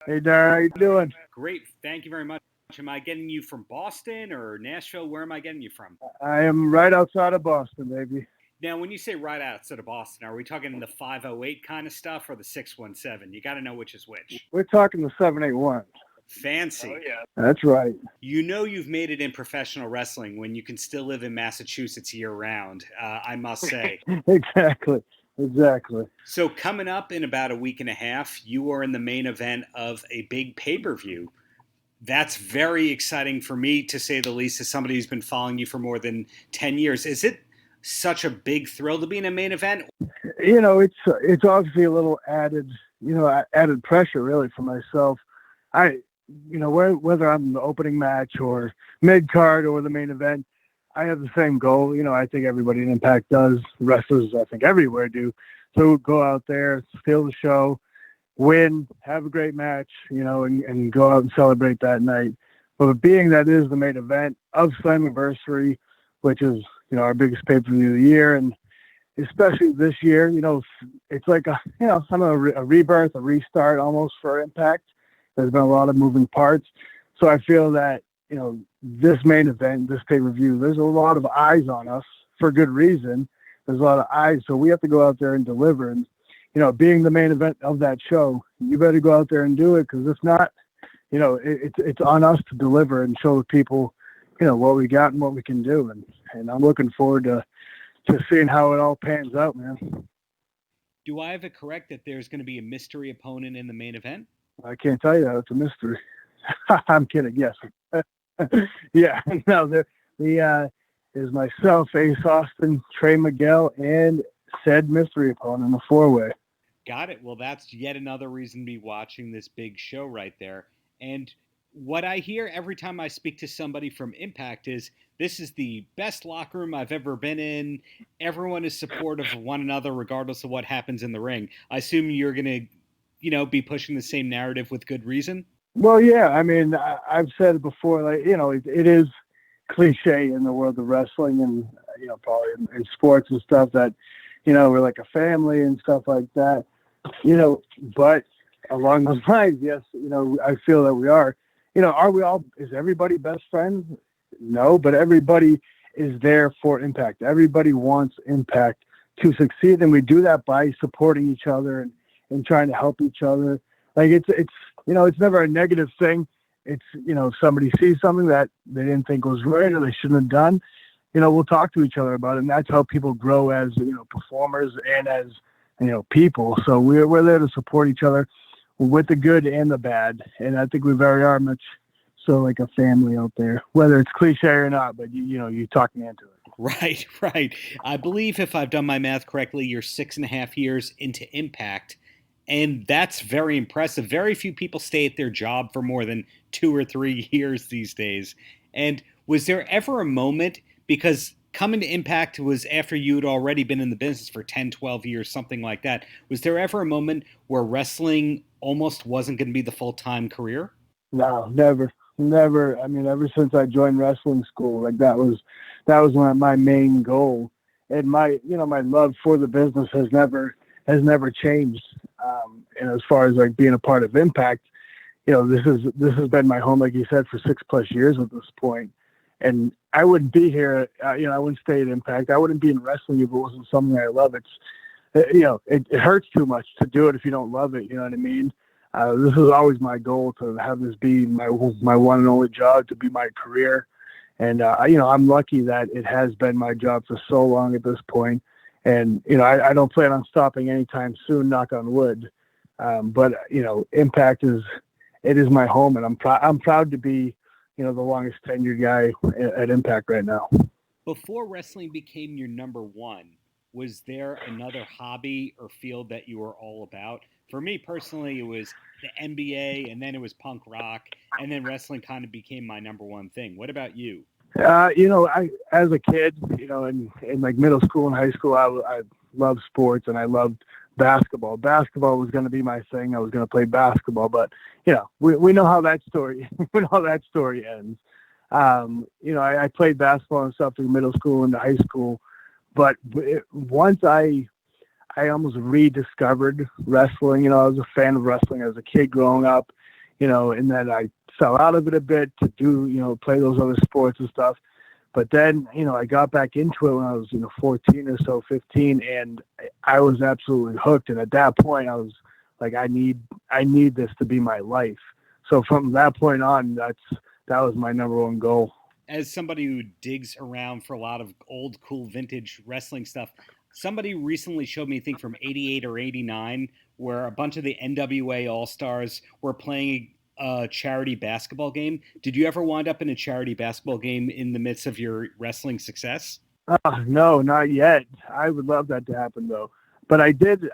Hey, Darren, how you doing? Great. Thank you very much. Am I getting you from Boston or Nashville? Where am I getting you from? I am right outside of Boston, baby. Now, when you say right outside of Boston, are we talking the 508 kind of stuff or the 617? You got to know which is which. We're talking the 781. Fancy. Oh, yeah. That's right. You know you've made it in professional wrestling when you can still live in Massachusetts year round, I must say. Exactly. So coming up in about a week and a half, you are in the main event of a big pay-per-view. That's very exciting for me, to say the least, as somebody who's been following you for more than 10 years. Is it such a big thrill to be in a main event? It's obviously a little added pressure really for myself. Whether I'm in the opening match or mid card or the main event, I have the same goal. I think everybody in Impact does. Wrestlers, I think everywhere do. So go out there, steal the show, win, have a great match, and go out and celebrate that night. But being that is the main event of Slammiversary, which is, our biggest pay-per-view of the year, and especially this year, it's like a rebirth, a restart almost for Impact. There's been a lot of moving parts. So I feel that, this main event, this pay-per-view, there's a lot of eyes on us for good reason. There's a lot of eyes. So we have to go out there and deliver. And, being the main event of that show, you better go out there and do it. Because if not, it's on us to deliver and show the people, what we got and what we can do. And I'm looking forward to seeing how it all pans out, man. Do I have it correct that there's going to be a mystery opponent in the main event? I can't tell you that. It's a mystery. I'm kidding. Yes. Yeah. No, the is myself, Ace Austin, Trey Miguel, and said mystery opponent in a 4-way. Got it. Well, that's yet another reason to be watching this big show right there. And what I hear every time I speak to somebody from Impact is this is the best locker room I've ever been in. Everyone is supportive of one another regardless of what happens in the ring. I assume you're going to, be pushing the same narrative with good reason? Well, yeah. I mean, I've said it before, it is cliche in the world of wrestling and, probably in sports and stuff that, we're like a family and stuff like that, but along those lines, yes, I feel that we are. Are we all, is everybody best friends? No, but everybody is there for Impact. Everybody wants Impact to succeed, and we do that by supporting each other and trying to help each other. Like it's never a negative thing. It's, somebody sees something that they didn't think was right or they shouldn't have done, we'll talk to each other about it. And that's how people grow as, performers and as, people. So we're there to support each other with the good and the bad. And I think we very are much so like a family out there, whether it's cliche or not, but you talk me into Right. it. I believe if I've done my math correctly, you're 6.5 years into Impact. And that's very impressive. Very few people stay at their job for more than 2 or 3 years these days. And was there ever a moment, because coming to Impact was after you had already been in the business for 10, 12 years, something like that. Was there ever a moment where wrestling almost wasn't going to be the full-time career? No, never. I mean, ever since I joined wrestling school, like that was my main goal. And my love for the business has never changed. And as far as like being a part of Impact, this has been my home, like you said, for 6+ years at this point. And I wouldn't be here. I wouldn't stay at Impact. I wouldn't be in wrestling if it wasn't something I love. It hurts too much to do it if you don't love it. You know what I mean? This is always my goal, to have this be my one and only job, to be my career. And, I'm lucky that it has been my job for so long at this point. And, I don't plan on stopping anytime soon, knock on wood. But, Impact is my home, and I'm proud to be, the longest tenured guy at Impact right now. Before wrestling became your number one, was there another hobby or field that you were all about? For me personally, it was the NBA, and then it was punk rock, and then wrestling kind of became my number one thing. What about you? I, as a kid, in like middle school and high school, I loved sports, and I loved basketball. Basketball was going to be my thing. I was going to play basketball, but we know how that story ends. I played basketball and stuff through middle school and high school, but once I almost rediscovered wrestling. I was a fan of wrestling as a kid growing up, and then I fell out of it a bit to do, play those other sports and stuff. But then, I got back into it when I was, 14 or so, 15, and I was absolutely hooked. And at that point, I was like, I need this to be my life. So from that point on, that was my number one goal. As somebody who digs around for a lot of old, cool, vintage wrestling stuff, somebody recently showed me, I think from 88 or 89, where a bunch of the NWA All-Stars were playing a charity basketball game. Did you ever wind up in a charity basketball game in the midst of your wrestling success? No, not yet. I would love that to happen though. But I did.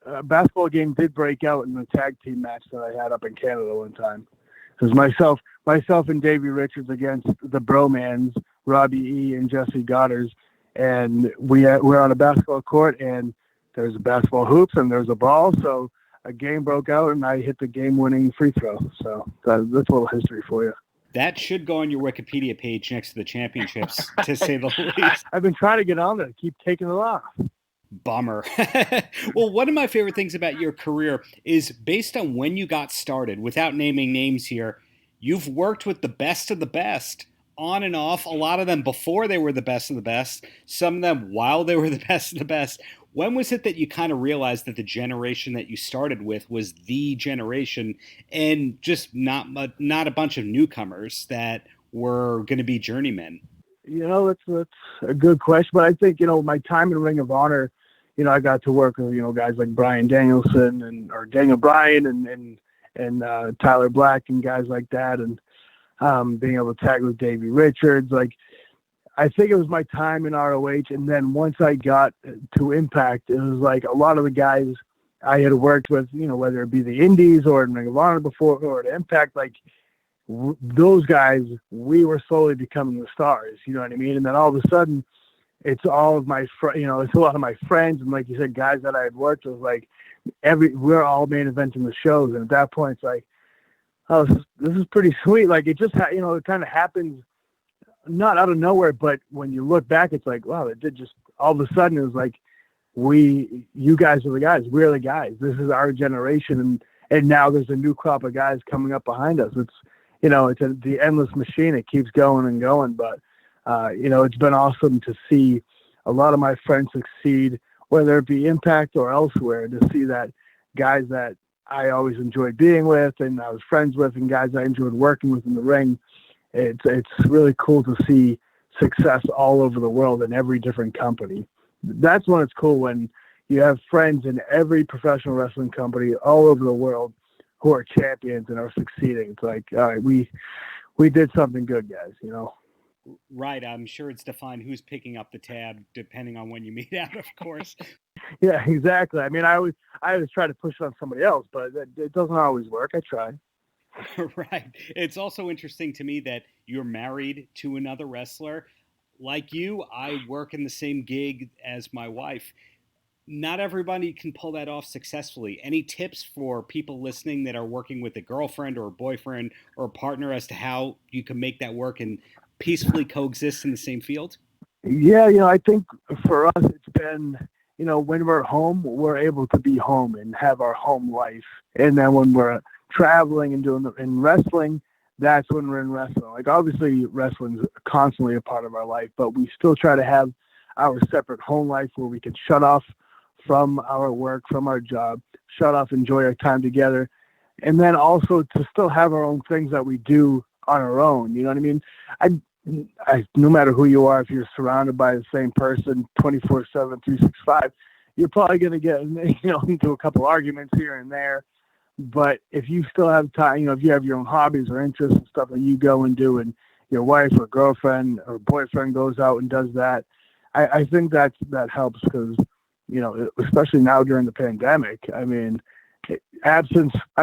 A basketball game did break out in the tag team match that I had up in Canada one time. It was myself and Davey Richards against the Bromans, Robbie E. and Jesse Goddard, and we're on a basketball court, and there's a basketball hoops and there's a ball. So a game broke out, and I hit the game-winning free throw. So that's a little history for you. That should go on your Wikipedia page next to the championships, to say the least. I've been trying to get on there, keep taking it off. Bummer. Well, one of my favorite things about your career is based on when you got started, without naming names here, you've worked with the best of the best on and off, a lot of them before they were the best of the best, some of them while they were the best of the best. When was it that you kind of realized that the generation that you started with was the generation and just not a bunch of newcomers that were going to be journeymen? That's a good question. But I think, my time in Ring of Honor, I got to work with, guys like Bryan Danielson or Daniel Bryan and Tyler Black and guys like that. And being able to tag with Davey Richards. Like, I think it was my time in ROH. And then once I got to Impact, it was like a lot of the guys I had worked with, whether it be the Indies or in Ring of Honor before or at Impact, like those guys, we were slowly becoming the stars, you know what I mean? And then all of a sudden, it's all of my, it's a lot of my friends. And like you said, guys that I had worked with, like we're all main eventing the shows. And at that point, it's like, oh, this is pretty sweet. Like it just, it kind of happens not out of nowhere, but when you look back, it's like, wow, it did just all of a sudden. It was like, you guys are the guys. We're the guys. This is our generation. And now there's a new crop of guys coming up behind us. It's, it's the endless machine. It keeps going and going. But, it's been awesome to see a lot of my friends succeed, whether it be Impact or elsewhere, to see that guys that I always enjoyed being with and I was friends with and guys I enjoyed working with in the ring. It's really cool to see success all over the world in every different company. That's when it's cool, when you have friends in every professional wrestling company all over the world who are champions and are succeeding. It's like, all right, we did something good, guys, Right. I'm sure it's defined who's picking up the tab depending on when you meet out, of course. Yeah, exactly. I mean, I always try to push it on somebody else, but it doesn't always work. I try. Right. It's also interesting to me that you're married to another wrestler. Like you, I work in the same gig as my wife. Not everybody can pull that off successfully. Any tips for people listening that are working with a girlfriend or a boyfriend or a partner as to how you can make that work and peacefully coexist in the same field? Yeah, I think for us, it's been, when we're home, we're able to be home and have our home life. And then when we're traveling and in wrestling, that's when we're in wrestling. Like, obviously, wrestling's constantly a part of our life, but we still try to have our separate home life where we can shut off from our work, from our job, shut off, enjoy our time together, and then also to still have our own things that we do on our own. You know what I mean? No matter who you are, if you're surrounded by the same person 24/7, 365, you're probably going to get, into a couple arguments here and there. But if you still have time, if you have your own hobbies or interests and stuff that you go and do, and your wife or girlfriend or boyfriend goes out and does that, I think that helps because, especially now during the pandemic, I mean, I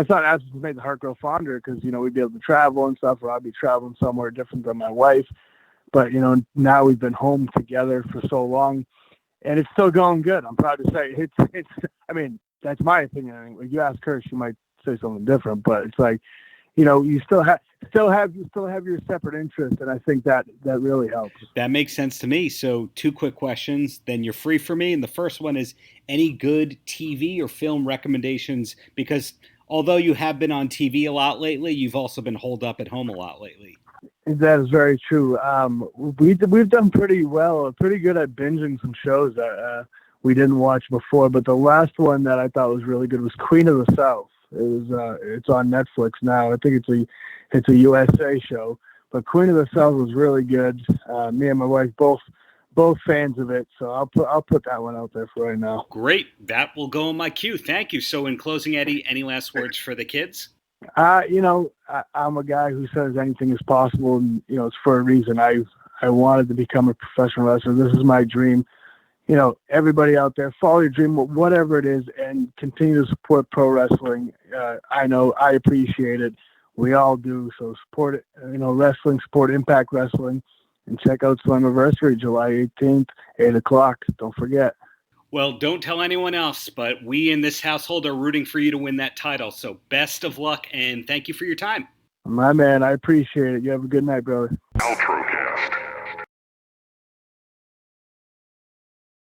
thought absence made the heart grow fonder because, we'd be able to travel and stuff, or I'd be traveling somewhere different than my wife. But, now we've been home together for so long and it's still going good. I'm proud to say it's, I mean, that's my opinion. I mean, if you ask her, she might say something different, but it's like, you still have your separate interests. And I think that really helps. That makes sense to me. So 2 quick questions, then you're free for me. And the first one is any good TV or film recommendations, because although you have been on TV a lot lately, you've also been holed up at home a lot lately. That is very true. We've done pretty well, pretty good at binging some shows that we didn't watch before. But the last one that I thought was really good was Queen of the South. It's on Netflix now. I think it's a USA show. But Queen of the South was really good. Me and my wife both fans of it, so I'll put that one out there for right now. Great, that will go in my queue. Thank you. So, in closing, Eddie, any last words for the kids? I'm a guy who says anything is possible, and it's for a reason. I wanted to become a professional wrestler. This is my dream. Everybody out there, follow your dream, whatever it is, and continue to support pro wrestling. I know I appreciate it. We all do. So support it. Wrestling, support Impact Wrestling. And check out Slammiversary, July 18th, 8 o'clock. Don't forget. Well, don't tell anyone else, but we in this household are rooting for you to win that title. So best of luck, and thank you for your time. My man, I appreciate it. You have a good night, brother.